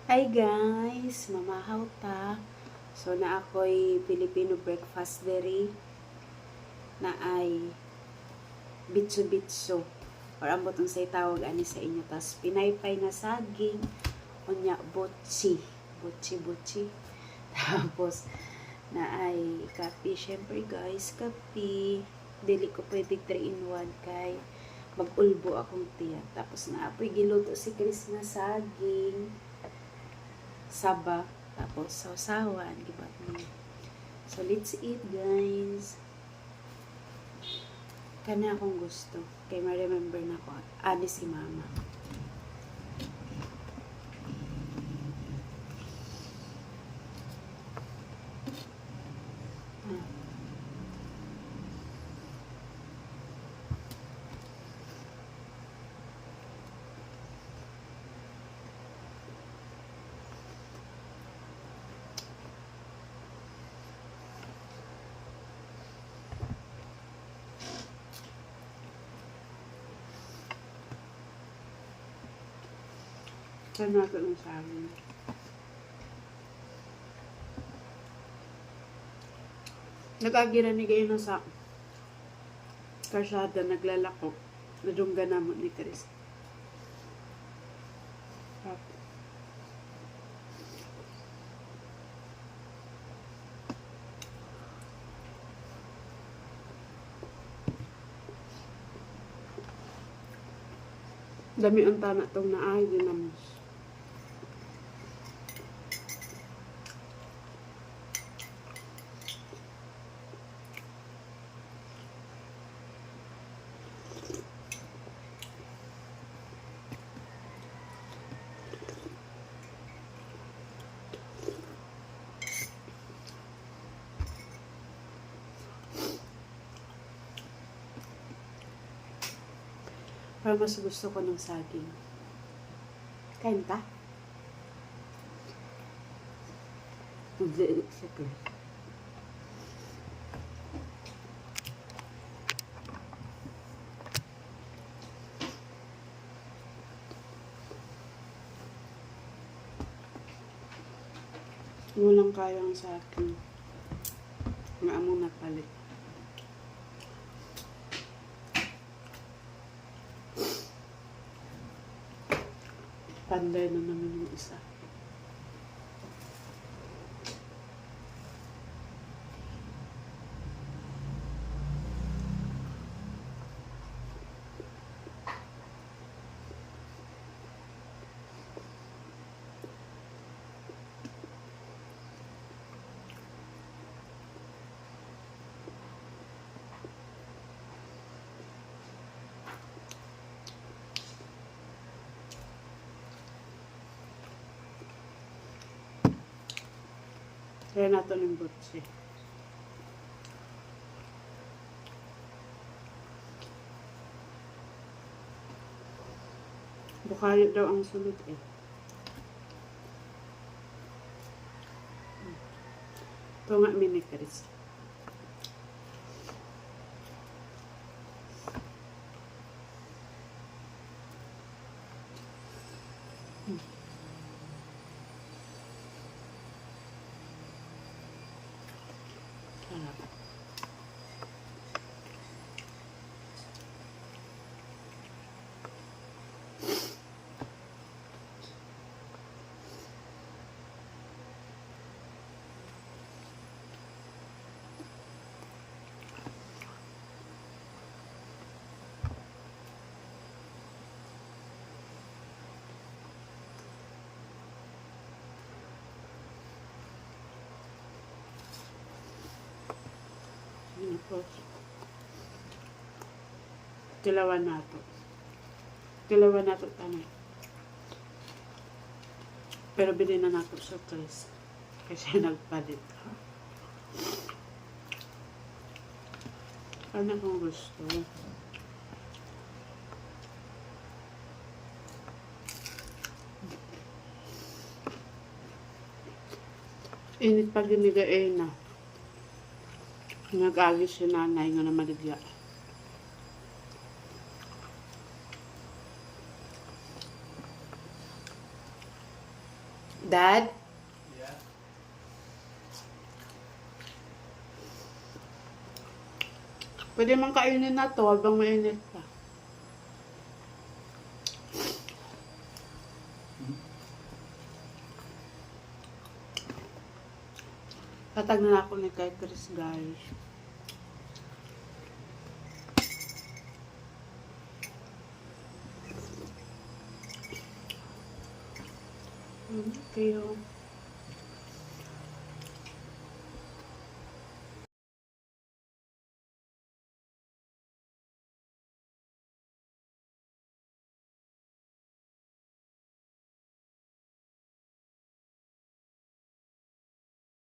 Hi guys, mamahaw ta. So na ako'y Filipino breakfast dere na ay bitso-bitso or ambot unsay tawag ani sa inyo, tas pinaypay na saging unya botsi botsi tapos na ay kape. Syempre guys, kape dili ko pwede 3 in 1 kay mag-ulbo akong tiyan. Tapos na apoy giluto si Chris na saging saba, tapos sausawan, gibat mo. So, let's eat, guys. Kana akong gusto. Kay ma-remember na ko, ani si mama. Kana ito ng saging. Nag-agira ni kayo na sa karsada, naglalako. Nadungga na mo ni Chris. Dami ang tana itong naay, dinamos. Pero mas gusto ko ng saging. Kain ta? Sige. Walang kayang sa akin. Nga among napalit. Panday na naman yung isa. Kaya nato ng butsi. Bukali daw ang sunod eh. Ito nga mini Chris. Tapos, kilawan nato. Kilawan nato tanay. Pero bilhin na nato sa Chris. Kasi nagpalit. Ano kung gusto? Init pag ginigay na. Nag-agis si nanay nga na maligya. Dad? Yeah. Pwede man kainin na to habang mainit pa. Patag na ako ni kay Chris, guys. Okay,